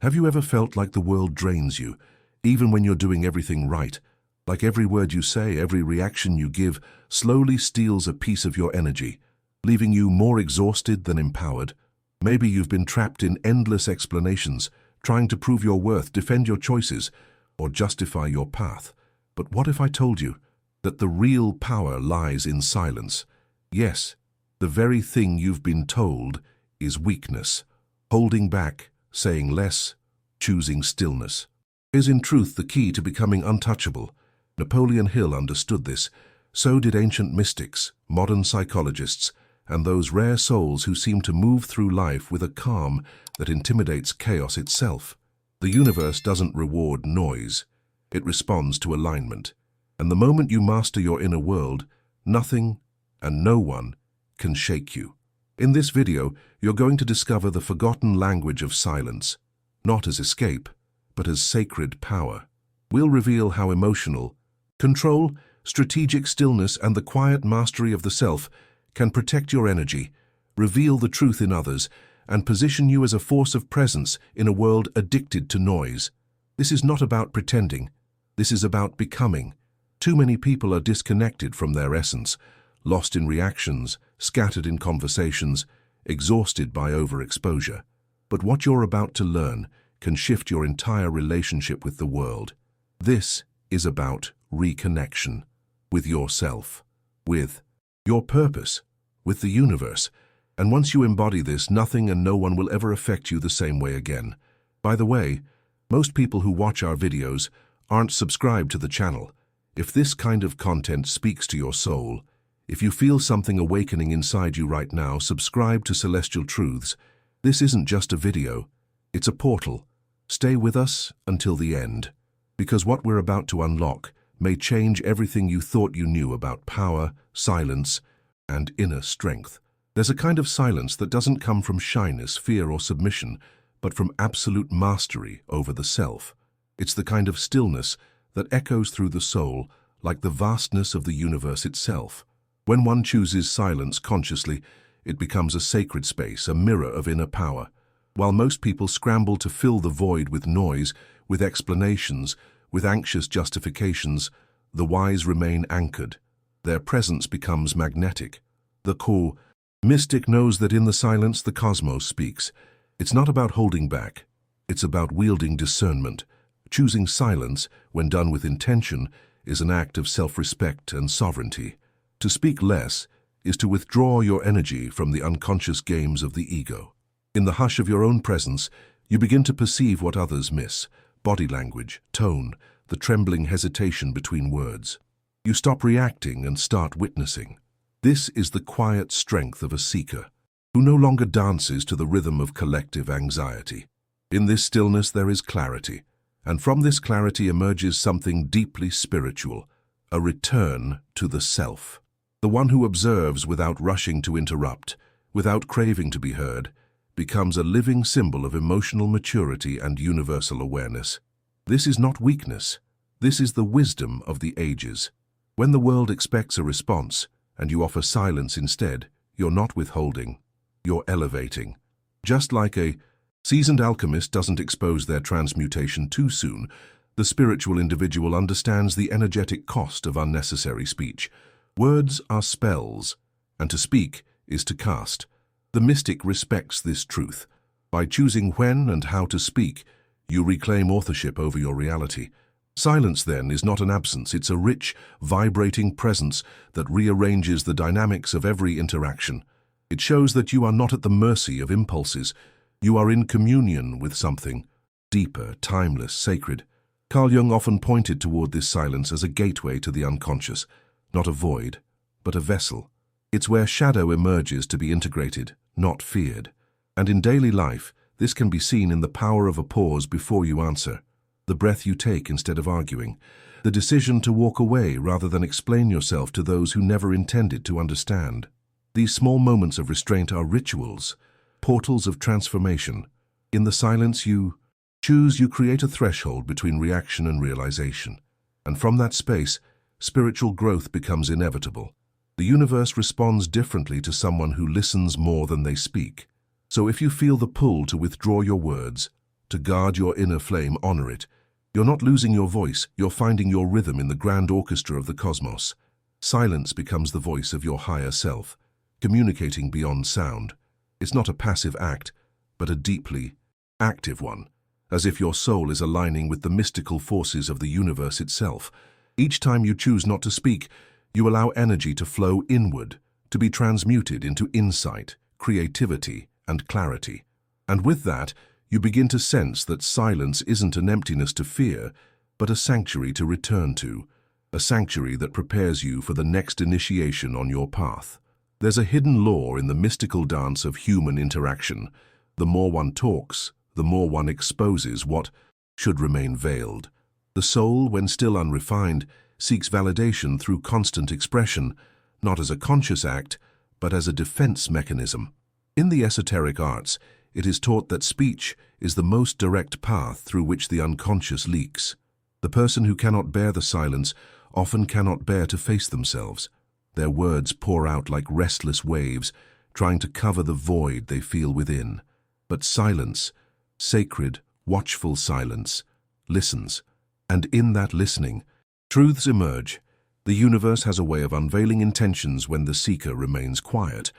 Have you ever felt like the world drains you, even when you're doing everything right? Like every word you say, every reaction you give, slowly steals a piece of your energy, leaving you more exhausted than empowered? Maybe you've been trapped in endless explanations, trying to prove your worth, defend your choices, or justify your path. But what if I told you that the real power lies in silence? Yes, the very thing you've been told is weakness. Holding back, saying less, choosing stillness is in truth the key to becoming untouchable. Napoleon Hill understood this. So did ancient mystics, modern psychologists, and those rare souls who seem to move through life with a calm that intimidates chaos itself. The universe doesn't reward noise. It responds to alignment. And the moment you master your inner world, nothing and no one can shake you. In this video, you're going to discover the forgotten language of silence, not as escape, but as sacred power. We'll reveal how emotional control, strategic stillness, and the quiet mastery of the self can protect your energy, reveal the truth in others, and position you as a force of presence in a world addicted to noise. This is not about pretending. This is about becoming. Too many people are disconnected from their essence, lost in reactions, scattered in conversations, exhausted by overexposure. But what you're about to learn can shift your entire relationship with the world. This is about reconnection with yourself, with your purpose, with the universe. And once you embody this, nothing and no one will ever affect you the same way again. By the way, most people who watch our videos aren't subscribed to the channel. If this kind of content speaks to your soul, if you feel something awakening inside you right now, subscribe to Celestial Truths. This isn't just a video, it's a portal. Stay with us until the end, because what we're about to unlock may change everything you thought you knew about power, silence, and inner strength. There's a kind of silence that doesn't come from shyness, fear, or submission, but from absolute mastery over the self. It's the kind of stillness that echoes through the soul like the vastness of the universe itself. When one chooses silence consciously, it becomes a sacred space, a mirror of inner power. While most people scramble to fill the void with noise, with explanations, with anxious justifications, the wise remain anchored. Their presence becomes magnetic. The core mystic knows that in the silence the cosmos speaks. It's not about holding back. It's about wielding discernment. Choosing silence, when done with intention, is an act of self-respect and sovereignty. To speak less is to withdraw your energy from the unconscious games of the ego. In the hush of your own presence, you begin to perceive what others miss: body language, tone, the trembling hesitation between words. You stop reacting and start witnessing. This is the quiet strength of a seeker, who no longer dances to the rhythm of collective anxiety. In this stillness there is clarity, and from this clarity emerges something deeply spiritual, a return to the self. The one who observes without rushing to interrupt, without craving to be heard, becomes a living symbol of emotional maturity and universal awareness. This is not weakness. This is the wisdom of the ages. When the world expects a response, and you offer silence instead, you're not withholding, you're elevating. Just like a seasoned alchemist doesn't expose their transmutation too soon, the spiritual individual understands the energetic cost of unnecessary speech. Words are spells, and to speak is to cast. The mystic respects this truth. By choosing when and how to speak, you reclaim authorship over your reality. Silence, then, is not an absence. It's a rich, vibrating presence that rearranges the dynamics of every interaction. It shows that you are not at the mercy of impulses. You are in communion with something deeper, timeless, sacred. Carl Jung often pointed toward this silence as a gateway to the unconscious, not a void, but a vessel. It's where shadow emerges to be integrated, not feared. And in daily life, this can be seen in the power of a pause before you answer, the breath you take instead of arguing, the decision to walk away rather than explain yourself to those who never intended to understand. These small moments of restraint are rituals, portals of transformation. In the silence you choose, you create a threshold between reaction and realization. And from that space, spiritual growth becomes inevitable. The universe responds differently to someone who listens more than they speak. So if you feel the pull to withdraw your words, To guard your inner flame, honor it. You're not losing your voice, you're finding your rhythm in the grand orchestra of the cosmos. Silence becomes the voice of your higher self, communicating beyond sound. It's not a passive act, but a deeply active one, as if your soul is aligning with the mystical forces of the universe itself. Each time you choose not to speak, you allow energy to flow inward, to be transmuted into insight, creativity, and clarity. And with that, you begin to sense that silence isn't an emptiness to fear, but a sanctuary to return to, a sanctuary that prepares you for the next initiation on your path. There's a hidden law in the mystical dance of human interaction. The more one talks, the more one exposes what should remain veiled. The soul, when still unrefined, seeks validation through constant expression, not as a conscious act, but as a defense mechanism. In the esoteric arts, it is taught that speech is the most direct path through which the unconscious leaks. The person who cannot bear the silence often cannot bear to face themselves. Their words pour out like restless waves, trying to cover the void they feel within. But silence, sacred, watchful silence, listens. And in that listening, truths emerge. The universe has a way of unveiling intentions when the seeker remains quiet.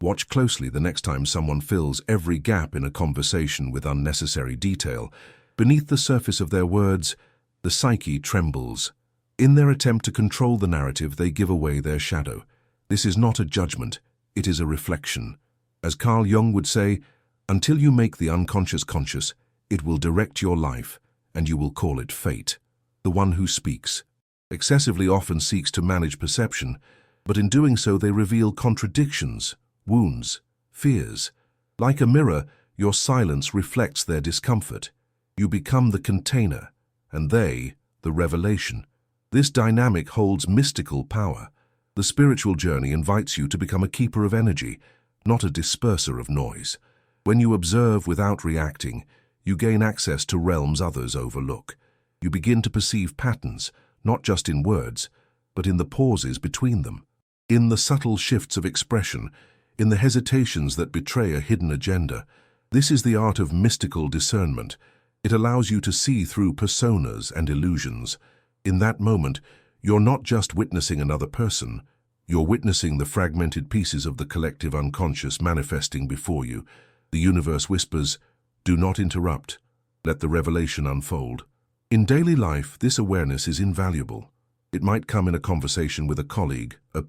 Watch closely the next time someone fills every gap in a conversation with unnecessary detail. Beneath the surface of their words, the psyche trembles. In their attempt to control the narrative, they give away their shadow. This is not a judgment, it is a reflection. As Carl Jung would say, until you make the unconscious conscious, it will direct your life, and you will call it fate. The one who speaks excessively often seeks to manage perception, but in doing so they reveal contradictions, wounds, fears. Like a mirror, your silence reflects their discomfort. You become the container, and they, the revelation. This dynamic holds mystical power. The spiritual journey invites you to become a keeper of energy, not a disperser of noise. When you observe without reacting, you gain access to realms others overlook. You begin to perceive patterns, not just in words, but in the pauses between them, in the subtle shifts of expression, in the hesitations that betray a hidden agenda. This is the art of mystical discernment. It allows you to see through personas and illusions. In that moment, you're not just witnessing another person, you're witnessing the fragmented pieces of the collective unconscious manifesting before you. The universe whispers, do not interrupt, let the revelation unfold. In daily life, this awareness is invaluable. It might come in a conversation with a colleague, a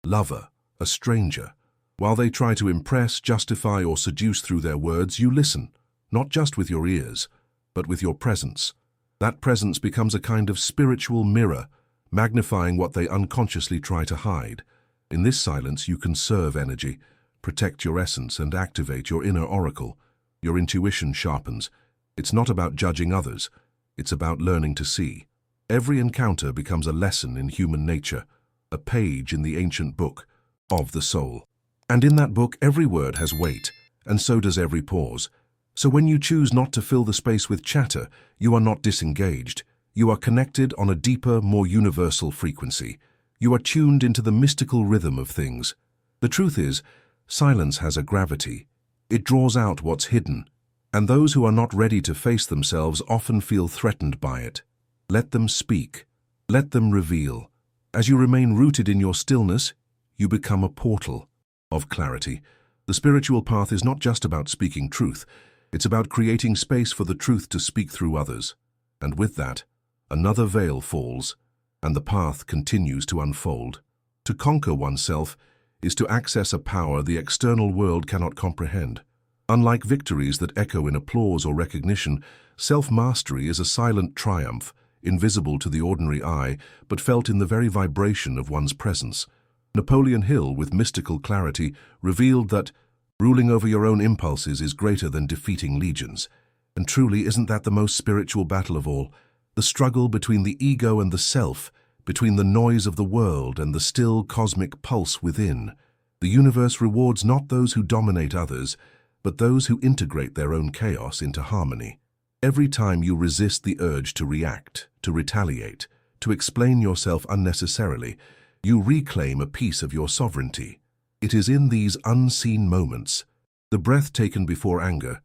lover, a stranger. While they try to impress, justify, or seduce through their words, you listen, not just with your ears, but with your presence. That presence becomes a kind of spiritual mirror, magnifying what they unconsciously try to hide. In this silence, you conserve energy, protect your essence, and activate your inner oracle. Your intuition sharpens. It's not about judging others, it's about learning to see. Every encounter becomes a lesson in human nature, a page in the ancient book of the soul. And in that book, every word has weight, and so does every pause. So when you choose not to fill the space with chatter, you are not disengaged. You are connected on a deeper, more universal frequency. You are tuned into the mystical rhythm of things. The truth is, silence has a gravity. It draws out what's hidden, and those who are not ready to face themselves often feel threatened by it. Let them speak. Let them reveal. As you remain rooted in your stillness, you become a portal of clarity. The spiritual path is not just about speaking truth. It's about creating space for the truth to speak through others. And with that, another veil falls, and the path continues to unfold. To conquer oneself is to access a power the external world cannot comprehend. Unlike victories that echo in applause or recognition, self-mastery is a silent triumph, invisible to the ordinary eye, but felt in the very vibration of one's presence. Napoleon Hill, with mystical clarity, revealed that ruling over your own impulses is greater than defeating legions. And truly, isn't that the most spiritual battle of all? The struggle between the ego and the self, between the noise of the world and the still cosmic pulse within. The universe rewards not those who dominate others, but those who integrate their own chaos into harmony. Every time you resist the urge to react, to retaliate, to explain yourself unnecessarily, you reclaim a piece of your sovereignty. It is in these unseen moments, the breath taken before anger,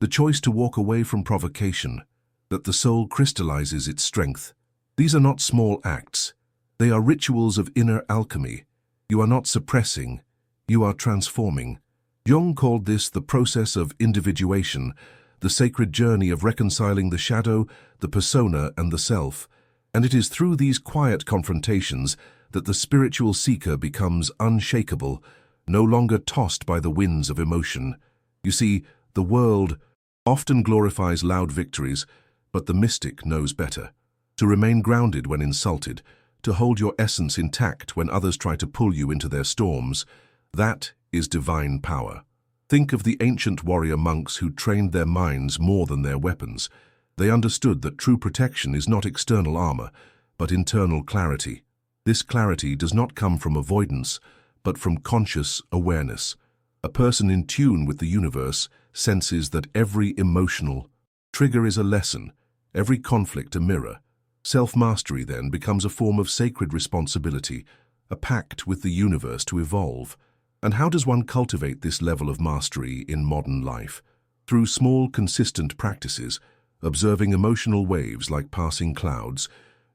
the choice to walk away from provocation, that the soul crystallizes its strength. These are not small acts. They are rituals of inner alchemy. You are not suppressing, you are transforming. Jung called this the process of individuation, the sacred journey of reconciling the shadow, the persona, and the self. And it is through these quiet confrontations that the spiritual seeker becomes unshakable, no longer tossed by the winds of emotion. You see, the world often glorifies loud victories, but the mystic knows better. To remain grounded when insulted, to hold your essence intact when others try to pull you into their storms, that is divine power. Think of the ancient warrior monks who trained their minds more than their weapons. They understood that true protection is not external armor, but internal clarity. This clarity does not come from avoidance, but from conscious awareness. A person in tune with the universe senses that every emotional trigger is a lesson, every conflict a mirror. Self-mastery then becomes a form of sacred responsibility, a pact with the universe to evolve. And how does one cultivate this level of mastery in modern life? Through small, consistent practices, observing emotional waves like passing clouds,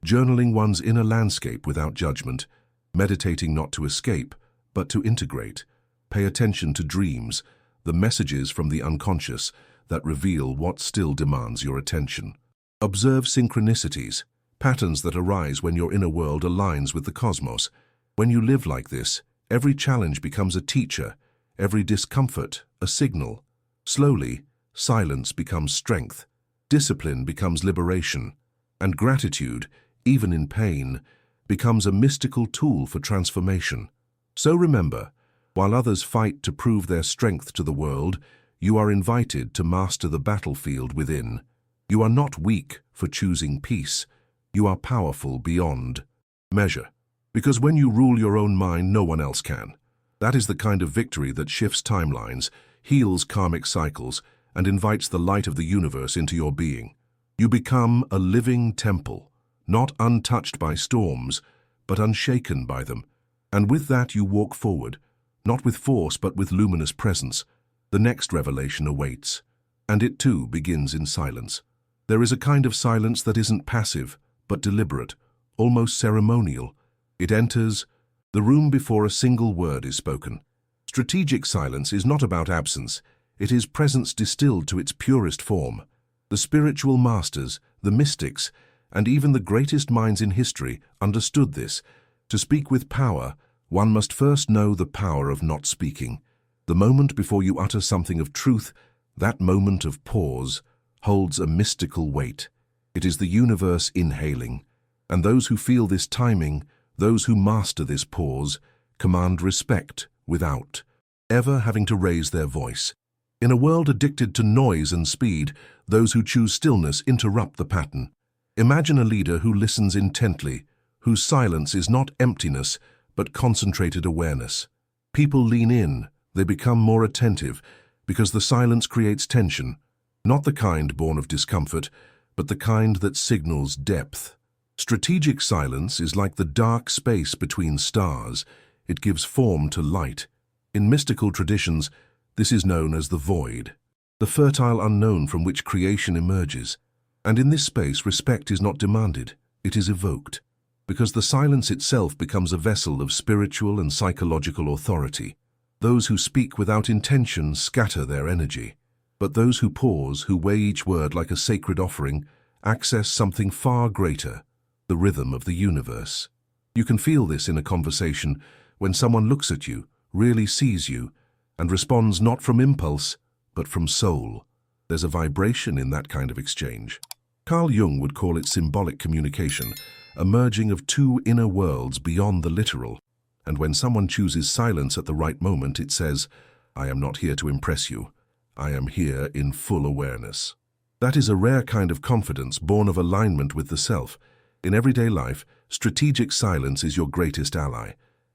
journaling one's inner landscape without judgment, meditating not to escape, but to integrate. Pay attention to dreams, the messages from the unconscious that reveal what still demands your attention. Observe synchronicities, patterns that arise when your inner world aligns with the cosmos. When you live like this, every challenge becomes a teacher, every discomfort a signal. Slowly, silence becomes strength, discipline becomes liberation, and gratitude, even in pain, becomes a mystical tool for transformation. So remember, while others fight to prove their strength to the world, you are invited to master the battlefield within. You are not weak for choosing peace. You are powerful beyond measure. Because when you rule your own mind, no one else can. That is the kind of victory that shifts timelines, heals karmic cycles, and invites the light of the universe into your being. You become a living temple, not untouched by storms, but unshaken by them. And with that you walk forward, not with force but with luminous presence. The next revelation awaits, and it too begins in silence. There is a kind of silence that isn't passive, but deliberate, almost ceremonial. It enters the room before a single word is spoken. Strategic silence is not about absence, it is presence distilled to its purest form. The spiritual masters, the mystics, and even the greatest minds in history understood this. To speak with power, one must first know the power of not speaking. The moment before you utter something of truth, that moment of pause, holds a mystical weight. It is the universe inhaling, and those who feel this timing, those who master this pause, command respect without ever having to raise their voice. In a world addicted to noise and speed, those who choose stillness interrupt the pattern. Imagine a leader who listens intently, whose silence is not emptiness, but concentrated awareness. People lean in, they become more attentive, because the silence creates tension, not the kind born of discomfort, but the kind that signals depth. Strategic silence is like the dark space between stars. It gives form to light. In mystical traditions, this is known as the void, the fertile unknown from which creation emerges. And in this space, respect is not demanded, it is evoked, because the silence itself becomes a vessel of spiritual and psychological authority. Those who speak without intention scatter their energy, but those who pause, who weigh each word like a sacred offering, access something far greater, the rhythm of the universe. You can feel this in a conversation when someone looks at you, really sees you, and responds not from impulse, but from soul. There's a vibration in that kind of exchange. Carl Jung would call it symbolic communication, a merging of two inner worlds beyond the literal. And when someone chooses silence at the right moment, it says, "I am not here to impress you. I am here in full awareness." That is a rare kind of confidence born of alignment with the self. In everyday life, strategic silence is your greatest ally.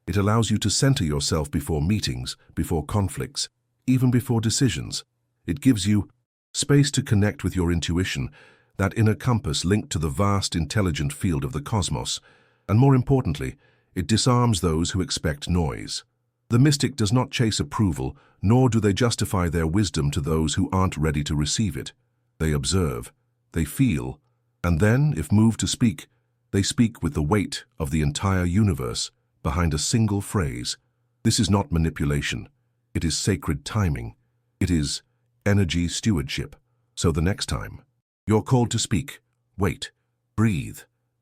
It allows you to center yourself before meetings, before conflicts, even before decisions. It gives you space to connect with your intuition, that inner compass linked to the vast, intelligent field of the cosmos. And more importantly, it disarms those who expect noise. The mystic does not chase approval, nor do they justify their wisdom to those who aren't ready to receive it. They observe, they feel, and then, if moved to speak, they speak with the weight of the entire universe behind a single phrase. This is not manipulation. It is sacred timing. It is energy stewardship. So the next time you're called to speak, wait, breathe.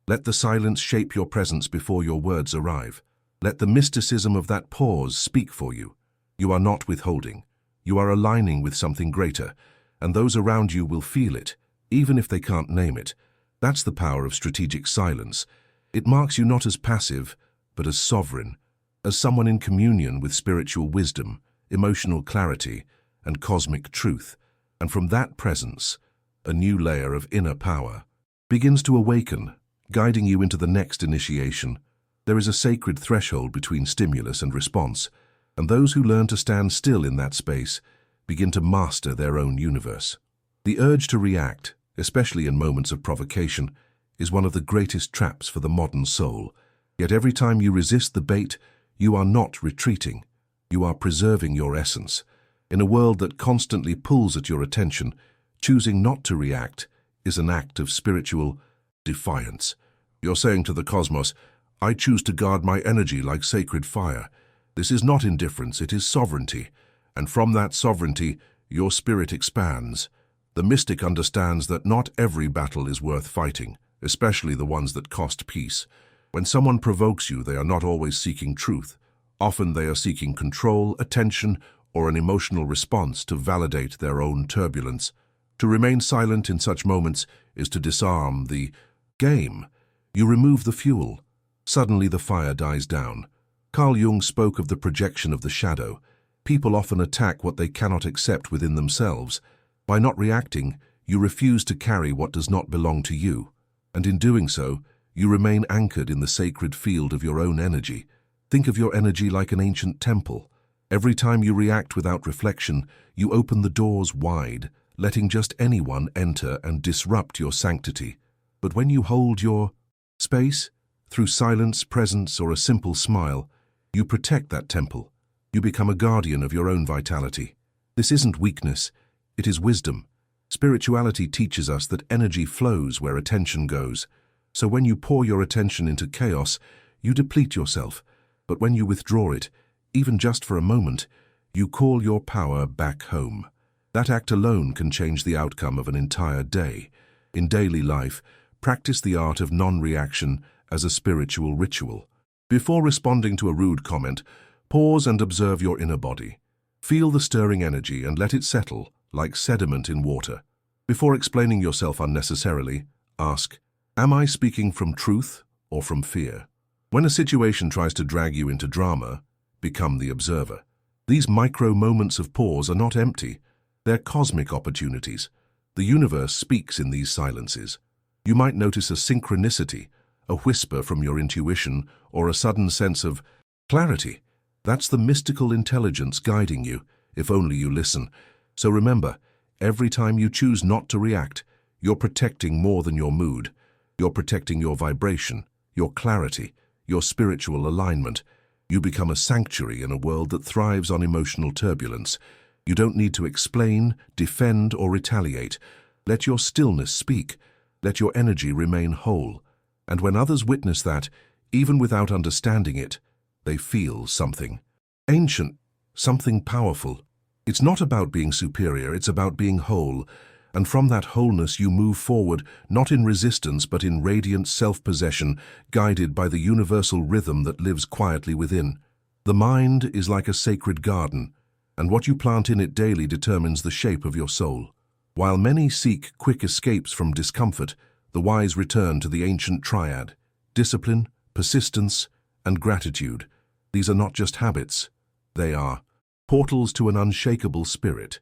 Let the silence shape your presence before your words arrive. Let the mysticism of that pause speak for you. You are not withholding. You are aligning with something greater, and those around you will feel it, even if they can't name it. That's the power of strategic silence. It marks you not as passive, but as sovereign, as someone in communion with spiritual wisdom, emotional clarity, and cosmic truth. And from that presence, a new layer of inner power begins to awaken, guiding you into the next initiation. There is a sacred threshold between stimulus and response, and those who learn to stand still in that space begin to master their own universe. The urge to react, especially in moments of provocation, is one of the greatest traps for the modern soul. Yet every time you resist the bait, you are not retreating. You are preserving your essence. In a world that constantly pulls at your attention, choosing not to react is an act of spiritual defiance. You're saying to the cosmos, I choose to guard my energy like sacred fire. This is not indifference, it is sovereignty. And from that sovereignty, your spirit expands. The mystic understands that not every battle is worth fighting, especially the ones that cost peace. When someone provokes you, they are not always seeking truth. Often they are seeking control, attention, or an emotional response to validate their own turbulence. To remain silent in such moments is to disarm the game. You remove the fuel. Suddenly the fire dies down. Carl Jung spoke of the projection of the shadow. People often attack what they cannot accept within themselves. By not reacting, you refuse to carry what does not belong to you. And in doing so, you remain anchored in the sacred field of your own energy. Think of your energy like an ancient temple. Every time you react without reflection, you open the doors wide, letting just anyone enter and disrupt your sanctity. But when you hold your space, through silence, presence, or a simple smile, you protect that temple. You become a guardian of your own vitality. This isn't weakness, it is wisdom. Spirituality teaches us that energy flows where attention goes. So when you pour your attention into chaos, you deplete yourself. But when you withdraw it, even just for a moment, you call your power back home. That act alone can change the outcome of an entire day. In daily life, practice the art of non-reaction as a spiritual ritual. Before responding to a rude comment, pause and observe your inner body. Feel the stirring energy and let it settle, like sediment in water. Before explaining yourself unnecessarily, ask, am I speaking from truth or from fear? When a situation tries to drag you into drama, become the observer. These micro moments of pause are not empty. They're cosmic opportunities. The universe speaks in these silences. You might notice a synchronicity, a whisper from your intuition, or a sudden sense of clarity. That's the mystical intelligence guiding you, if only you listen. So remember, every time you choose not to react, you're protecting more than your mood. You're protecting your vibration, your clarity, your spiritual alignment. You become a sanctuary in a world that thrives on emotional turbulence. You don't need to explain, defend, or retaliate. Let your stillness speak. Let your energy remain whole. And when others witness that, even without understanding it, they feel something ancient, something powerful. It's not about being superior, it's about being whole. And from that wholeness you move forward, not in resistance but in radiant self-possession, guided by the universal rhythm that lives quietly within. The mind is like a sacred garden, and what you plant in it daily determines the shape of your soul. While many seek quick escapes from discomfort, the wise return to the ancient triad: discipline, persistence, and gratitude. These are not just habits. They are portals to an unshakable spirit.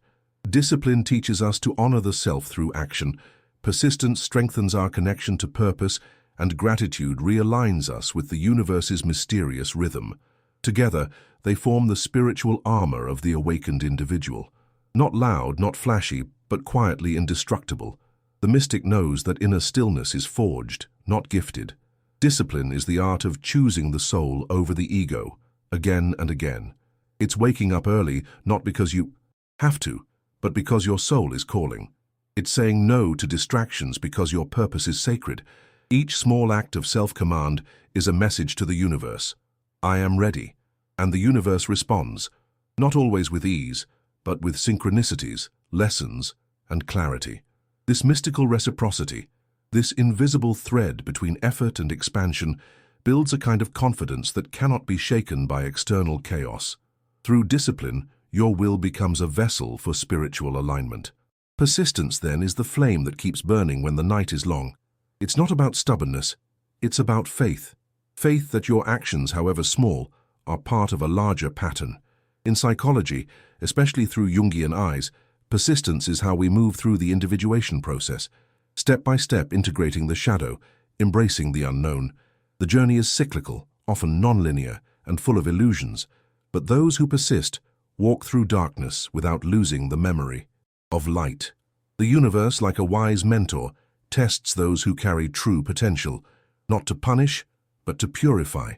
Discipline teaches us to honor the self through action. Persistence strengthens our connection to purpose, and gratitude realigns us with the universe's mysterious rhythm. Together, they form the spiritual armor of the awakened individual. Not loud, not flashy, but quietly indestructible. The mystic knows that inner stillness is forged, not gifted. Discipline is the art of choosing the soul over the ego, again and again. It's waking up early, not because you have to, but because your soul is calling. It's saying no to distractions because your purpose is sacred. Each small act of self-command is a message to the universe. I am ready. And the universe responds, not always with ease, but with synchronicities, lessons, and clarity. This mystical reciprocity, this invisible thread between effort and expansion, builds a kind of confidence that cannot be shaken by external chaos. Through discipline, your will becomes a vessel for spiritual alignment. Persistence, then, is the flame that keeps burning when the night is long. It's not about stubbornness, it's about faith. Faith that your actions, however small, are part of a larger pattern. In psychology, especially through Jungian eyes, persistence is how we move through the individuation process, step by step integrating the shadow, embracing the unknown. The journey is cyclical, often non-linear, and full of illusions, but those who persist walk through darkness without losing the memory of light. The universe, like a wise mentor, tests those who carry true potential, not to punish, but to purify.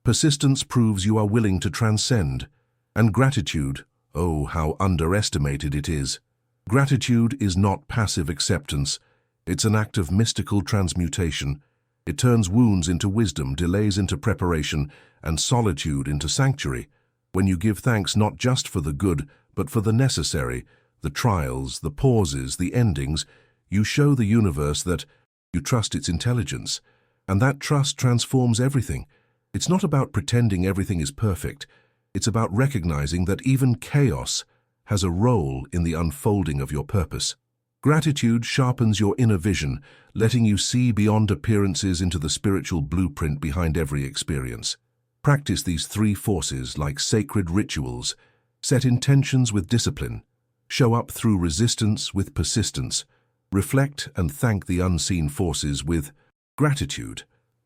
Persistence proves you are willing to transcend. And gratitude, oh, how underestimated it is. Gratitude is not passive acceptance. It's an act of mystical transmutation. It turns wounds into wisdom, delays into preparation, and solitude into sanctuary. When you give thanks not just for the good, but for the necessary, the trials, the pauses, the endings, you show the universe that you trust its intelligence, and that trust transforms everything. It's not about pretending everything is perfect. It's about recognizing that even chaos has a role in the unfolding of your purpose. Gratitude sharpens your inner vision, letting you see beyond appearances into the spiritual blueprint behind every experience. Practice these three forces like sacred rituals. Set intentions with discipline. Show up through resistance with persistence. Reflect and thank the unseen forces with gratitude.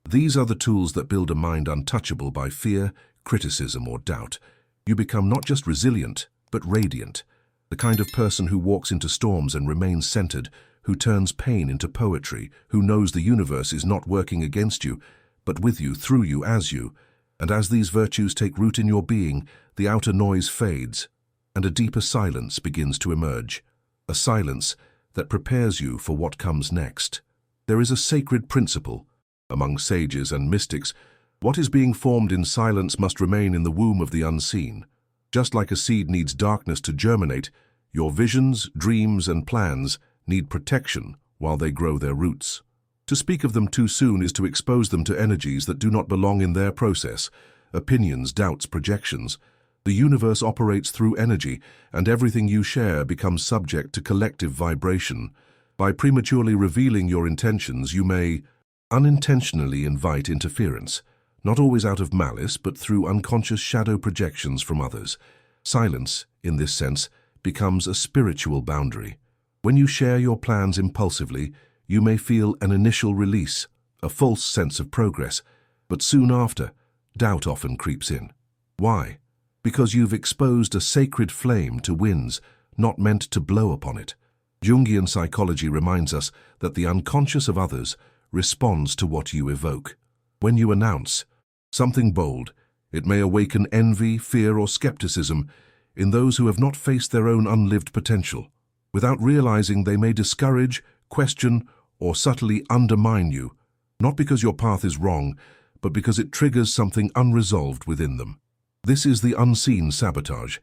These are the tools that build a mind untouchable by fear, criticism, or doubt. You become not just resilient, but radiant. The kind of person who walks into storms and remains centered, who turns pain into poetry, who knows the universe is not working against you, but with you, through you, as you. And as these virtues take root in your being, the outer noise fades, and a deeper silence begins to emerge. A silence that prepares you for what comes next. There is a sacred principle. Among sages and mystics, what is being formed in silence must remain in the womb of the unseen. Just like a seed needs darkness to germinate, your visions, dreams, and plans need protection while they grow their roots. To speak of them too soon is to expose them to energies that do not belong in their process, opinions, doubts, projections. The universe operates through energy, and everything you share becomes subject to collective vibration. By prematurely revealing your intentions, you may unintentionally invite interference, not always out of malice, but through unconscious shadow projections from others. Silence, in this sense, becomes a spiritual boundary. When you share your plans impulsively, you may feel an initial release, a false sense of progress, but soon after, doubt often creeps in. Why? Because you've exposed a sacred flame to winds not meant to blow upon it. Jungian psychology reminds us that the unconscious of others responds to what you evoke. When you announce something bold, it may awaken envy, fear, or skepticism in those who have not faced their own unlived potential. Without realizing, they may discourage, question, or subtly undermine you, not because your path is wrong, but because it triggers something unresolved within them. This is the unseen sabotage.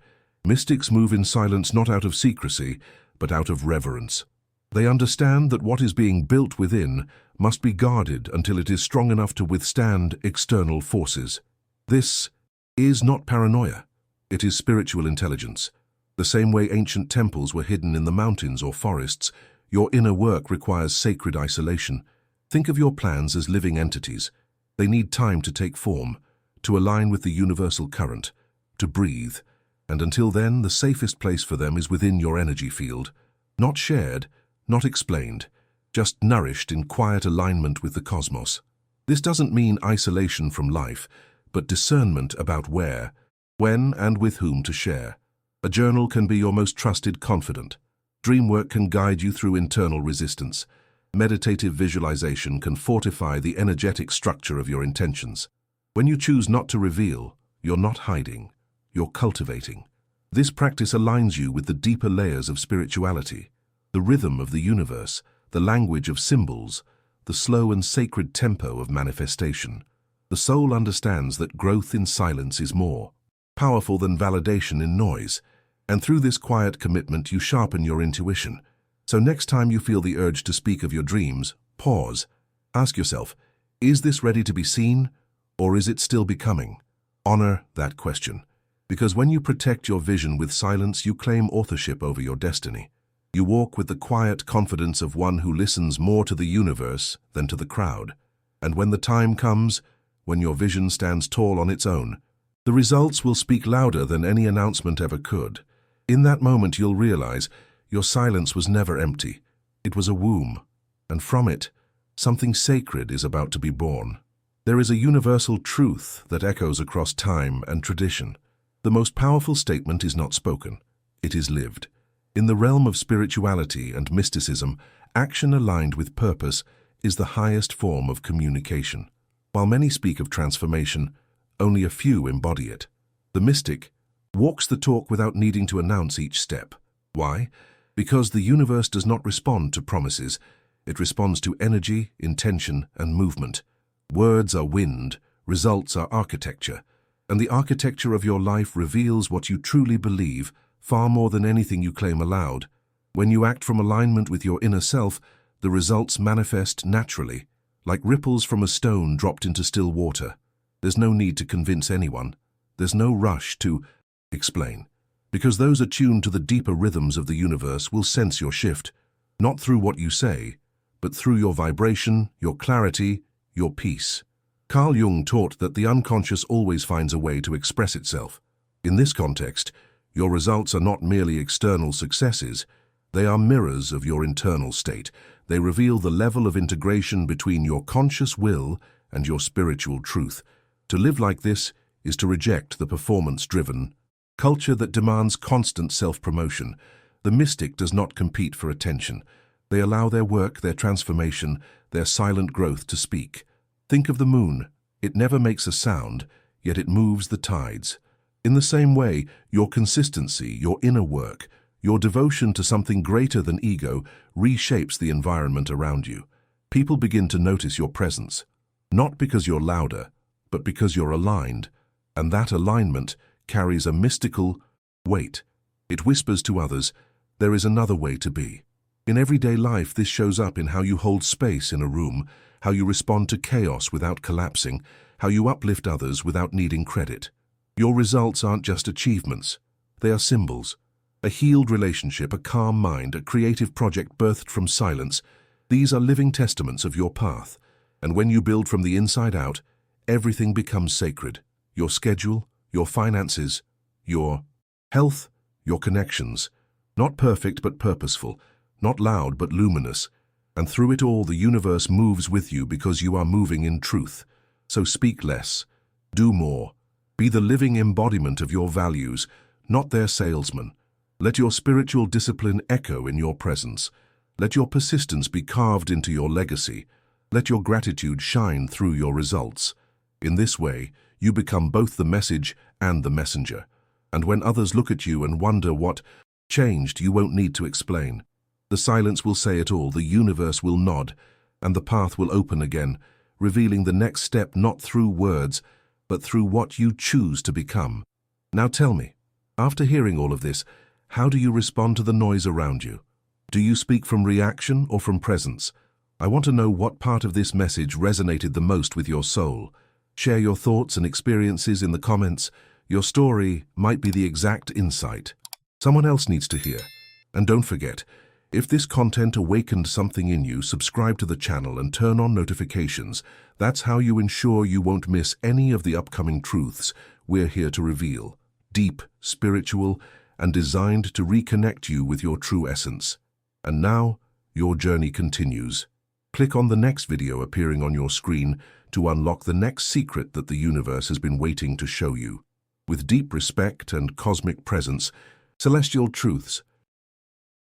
Mystics move in silence not out of secrecy, but out of reverence. They understand that what is being built within must be guarded until it is strong enough to withstand external forces. This is not paranoia. It is spiritual intelligence. The same way ancient temples were hidden in the mountains or forests, your inner work requires sacred isolation. Think of your plans as living entities. They need time to take form, to align with the universal current, to breathe, and until then, the safest place for them is within your energy field. Not shared, not explained, just nourished in quiet alignment with the cosmos. This doesn't mean isolation from life, but discernment about where, when, and with whom to share. A journal can be your most trusted confidant. Dream work can guide you through internal resistance. Meditative visualization can fortify the energetic structure of your intentions. When you choose not to reveal, you're not hiding. you're cultivating. This practice aligns you with the deeper layers of spirituality, the rhythm of the universe, the language of symbols, the slow and sacred tempo of manifestation. The soul understands that growth in silence is more powerful than validation in noise, and through this quiet commitment you sharpen your intuition. So next time you feel the urge to speak of your dreams, pause. Ask yourself, is this ready to be seen, or is it still becoming? Honor that question, because when you protect your vision with silence, you claim authorship over your destiny. You walk with the quiet confidence of one who listens more to the universe than to the crowd. And when the time comes, when your vision stands tall on its own, the results will speak louder than any announcement ever could. In that moment you'll realize your silence was never empty. It was a womb, and from it, something sacred is about to be born. There is a universal truth that echoes across time and tradition. The most powerful statement is not spoken, it is lived. In the realm of spirituality and mysticism, action aligned with purpose is the highest form of communication. While many speak of transformation, only a few embody it. The mystic walks the talk without needing to announce each step. Why? Because the universe does not respond to promises. It responds to energy, intention, and movement. Words are wind, results are architecture, and the architecture of your life reveals what you truly believe far more than anything you claim aloud. When you act from alignment with your inner self, the results manifest naturally, like ripples from a stone dropped into still water. There's no need to convince anyone. There's no rush to explain, because those attuned to the deeper rhythms of the universe will sense your shift, not through what you say, but through your vibration, your clarity, your peace. Carl Jung taught that the unconscious always finds a way to express itself. In this context, your results are not merely external successes, they are mirrors of your internal state. They reveal the level of integration between your conscious will and your spiritual truth. To live like this is to reject the performance-driven culture that demands constant self-promotion. The mystic does not compete for attention. They allow their work, their transformation, their silent growth to speak. Think of the moon. It never makes a sound, yet it moves the tides. In the same way, your consistency, your inner work, your devotion to something greater than ego reshapes the environment around you. People begin to notice your presence, not because you're louder, but because you're aligned, and that alignment carries a mystical weight. It whispers to others, there is another way to be. In everyday life, this shows up in how you hold space in a room, how you respond to chaos without collapsing, how you uplift others without needing credit. Your results aren't just achievements, they are symbols. A healed relationship, a calm mind, a creative project birthed from silence, these are living testaments of your path. And when you build from the inside out, everything becomes sacred. Your schedule, your finances, your health, your connections. Not perfect but purposeful, not loud but luminous. And through it all, the universe moves with you because you are moving in truth. So speak less, do more. Be the living embodiment of your values, not their salesman. Let your spiritual discipline echo in your presence. Let your persistence be carved into your legacy. Let your gratitude shine through your results. In this way, you become both the message and the messenger. And when others look at you and wonder what changed, you won't need to explain. The silence will say it all, the universe will nod, and the path will open again, revealing the next step not through words, but through what you choose to become. Now tell me, after hearing all of this, how do you respond to the noise around you? Do you speak from reaction or from presence? I want to know what part of this message resonated the most with your soul. Share your thoughts and experiences in the comments. Your story might be the exact insight someone else needs to hear. And don't forget, if this content awakened something in you, subscribe to the channel and turn on notifications. That's how you ensure you won't miss any of the upcoming truths we're here to reveal. Deep, spiritual, and designed to reconnect you with your true essence. And now, your journey continues. Click on the next video appearing on your screen to unlock the next secret that the universe has been waiting to show you. With deep respect and cosmic presence, celestial truths,